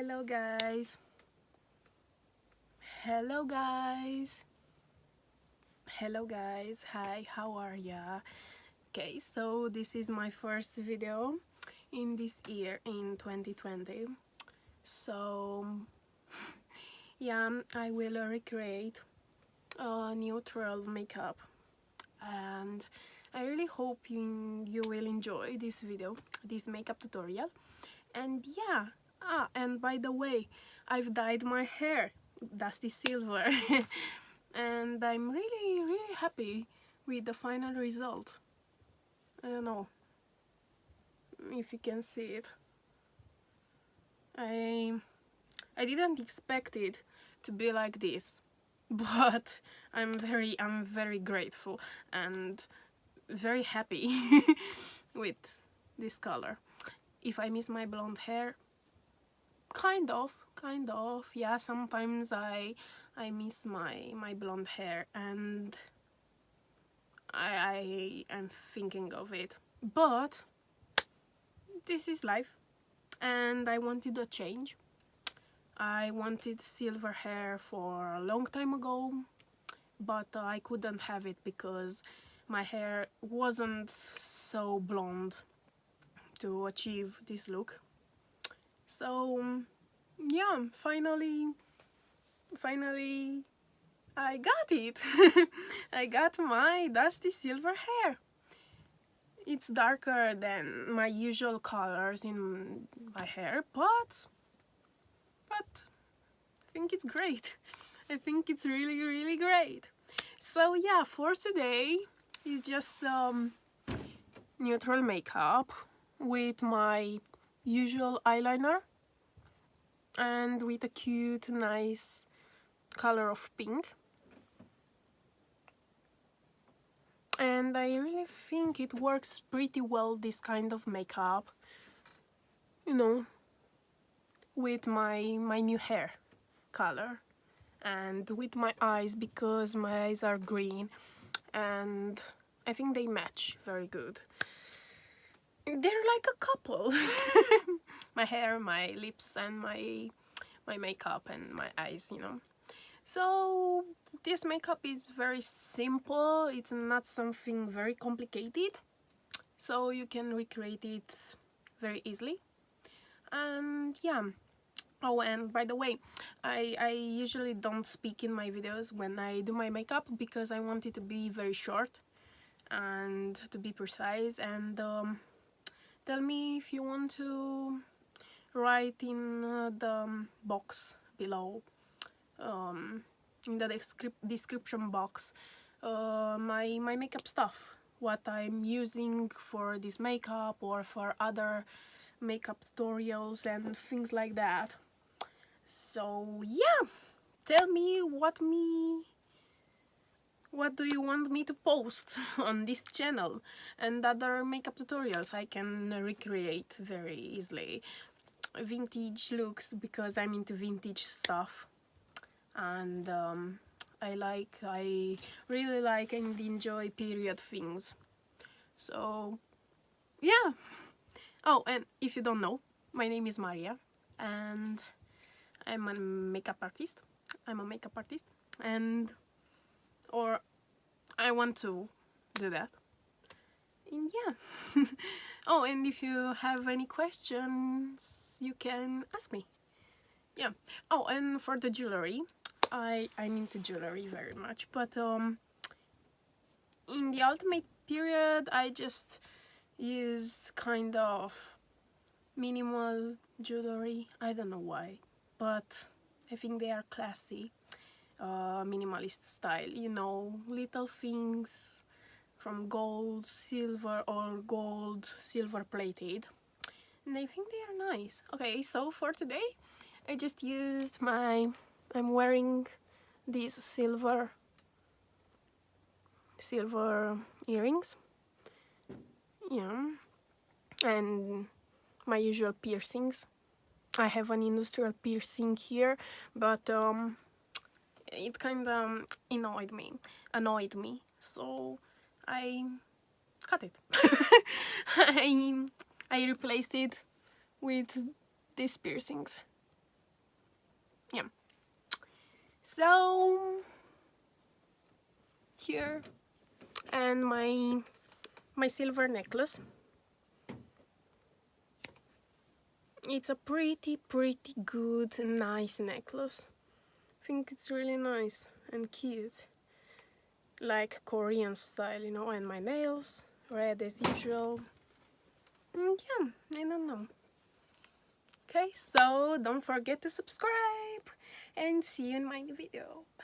Hello guys. Hello guys. Hello guys. Hi, how are ya? Okay, so this is my first video in this year, in 2020. So yeah, I will recreate a neutral makeup, and I really hope you will enjoy this video, this makeup tutorial. And yeah, and by the way, I've dyed my hair dusty silver and I'm really happy with the final result. I don't know if you can see it. I didn't expect it to be like this, but I'm very grateful and very happy with this color. If I miss my blonde hair, kind of, yeah, sometimes I miss my blonde hair, and I am thinking of it, but this is life, and I wanted a change. I wanted silver hair for a long time ago, but I couldn't have it because my hair wasn't so blonde to achieve this look. So yeah, finally I got it. I got my dusty silver hair. It's darker than my usual colors in my hair, but I think it's great. I think it's really great. So yeah, for today it's just neutral makeup with my usual eyeliner and with a cute, nice color of pink. And I really think it works pretty well, this kind of makeup, you know, with my new hair color and with my eyes, because my eyes are green and I think they match very good. They're like a couple. My hair, my lips, and my makeup and my eyes, you know. So this makeup is very simple. It's not something very complicated, so you can recreate it very easily. And yeah. Oh, and by the way, I usually don't speak in my videos when I do my makeup because I want it to be very short and to be precise. And tell me if you want to write in the box below, in the description box, my makeup stuff, what I'm using for this makeup or for other makeup tutorials and things like that. So yeah, tell me what do you want me to post on this channel, and other makeup tutorials I can recreate very easily. Vintage looks, because I'm into vintage stuff, and I really like and enjoy period things. So yeah. Oh, and if you don't know, my name is Maria and I'm a makeup artist. And or I want to do that. And yeah. Oh, and if you have any questions, you can ask me. Yeah. Oh, and for the jewelry, I'm into jewelry very much, but in the ultimate period I just used kind of minimal jewelry. I don't know why, but I think they are classy. Minimalist style, you know, little things from gold, silver, or gold, silver plated, and I think they are nice. Okay, so for today I just used I'm wearing these silver earrings, yeah, and my usual piercings. I have an industrial piercing here, but it kind of annoyed me, so I cut it. I replaced it with these piercings. Yeah. So here, and my silver necklace. It's a pretty good, nice necklace. I think it's really nice and cute, like Korean style, you know. And my nails, red as usual. Yeah, I don't know. Okay, so don't forget to subscribe and see you in my new video. Bye.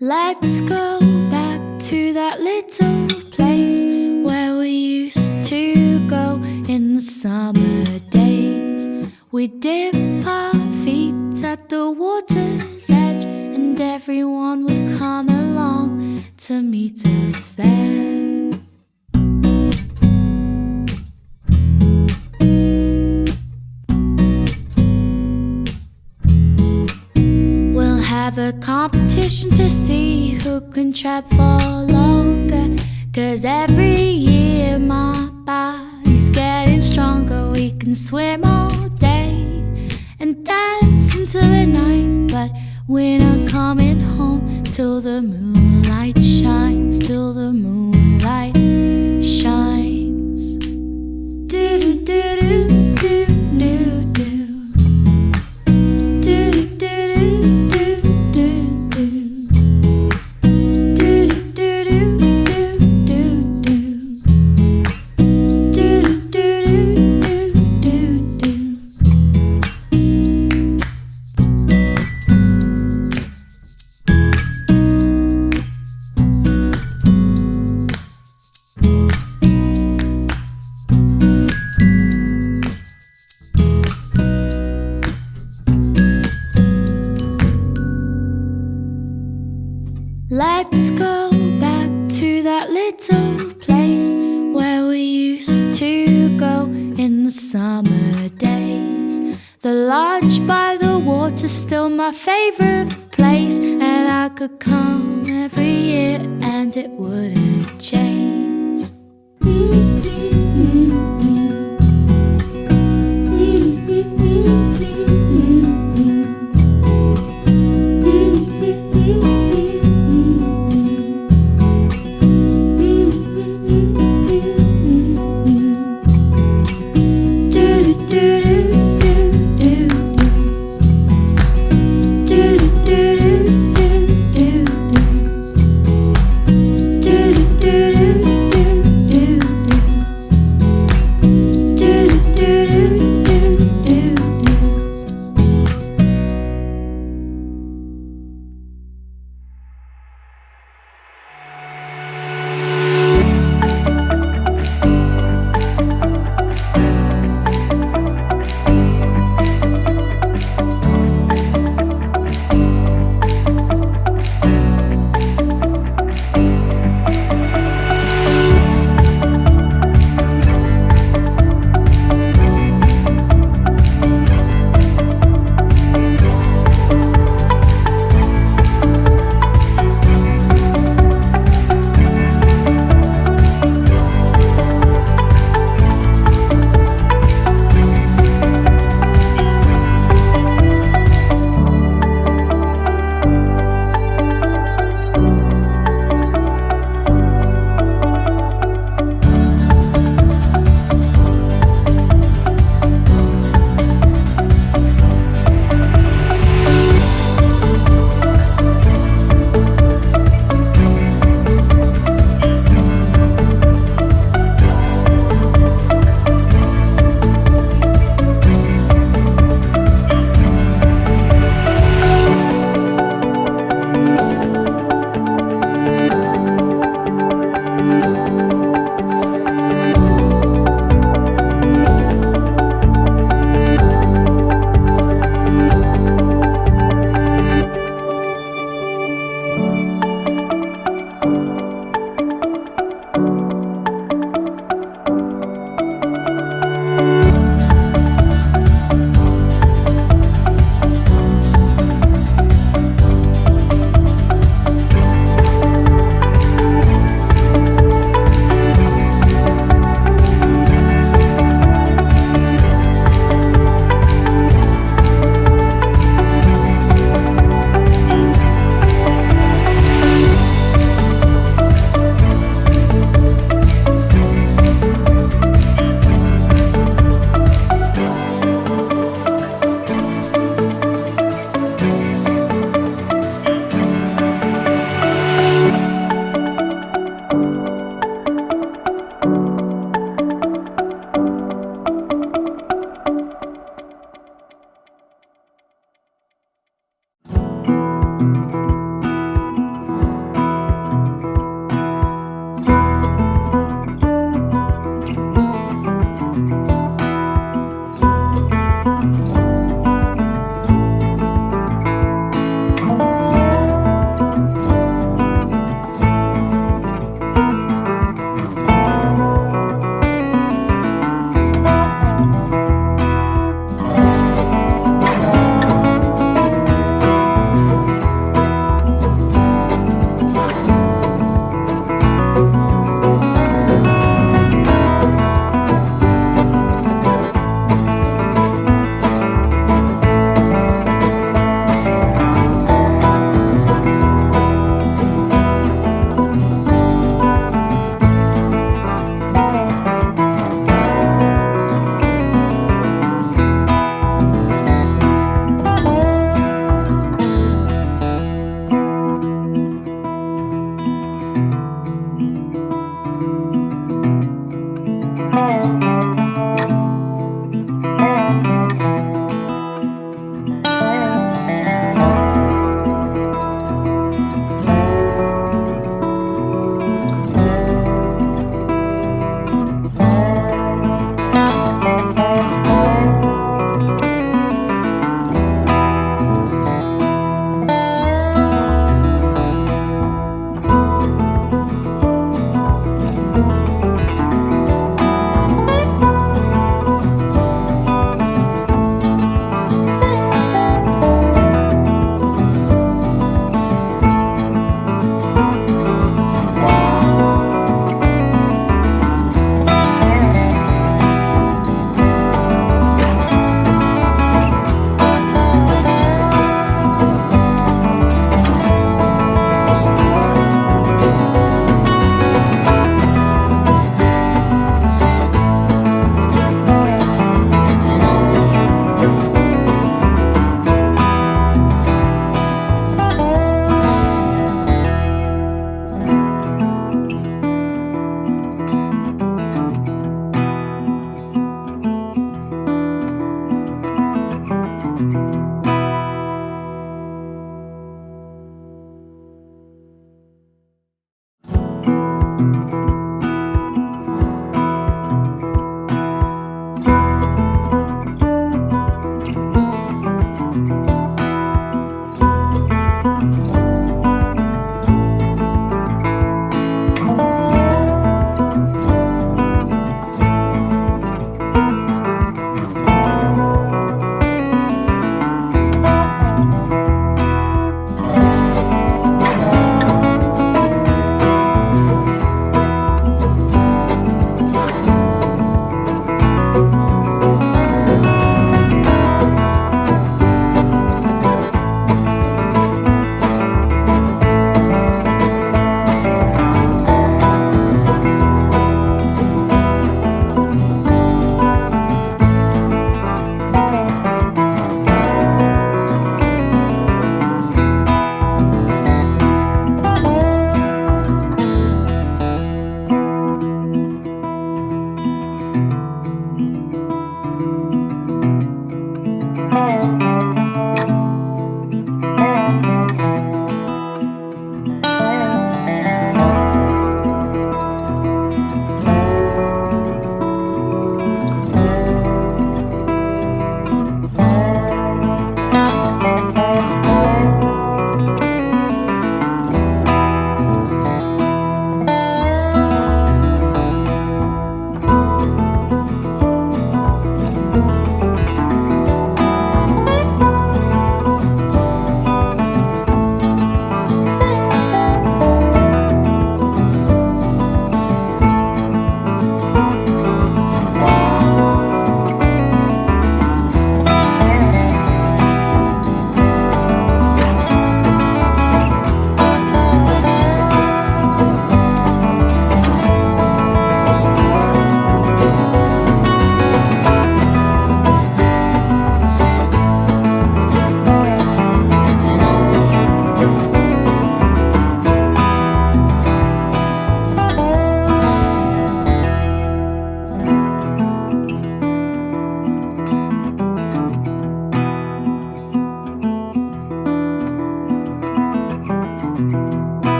Let's go back to that little place where we used to go in the summer days. We dip our feet at the water's edge, and everyone would come along to meet us there. We'll have a competition to see who can trap for longer, 'cause every year my body's getting stronger. We can swim all day and dance until the night, but we're not coming home till the moonlight shines, till the moonlight shines. Do do do do do do do. Let's go back to that little place where we used to go in the summer days. The lodge by the water's still my favorite place, and I could come every year and it wouldn't change.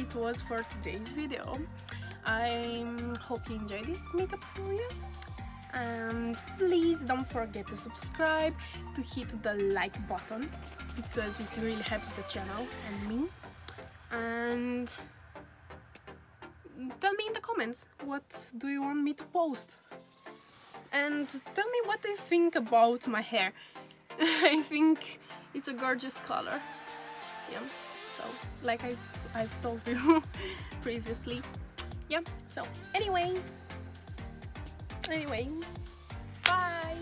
it was for today's video. I hope you enjoyed this makeup tutorial, and please don't forget to subscribe, to hit the like button, because it really helps the channel and me. And tell me in the comments, what do you want me to post? And tell me what you think about my hair. I think it's a gorgeous color. Yeah, so like I've told you previously. Yeah, so anyway, bye!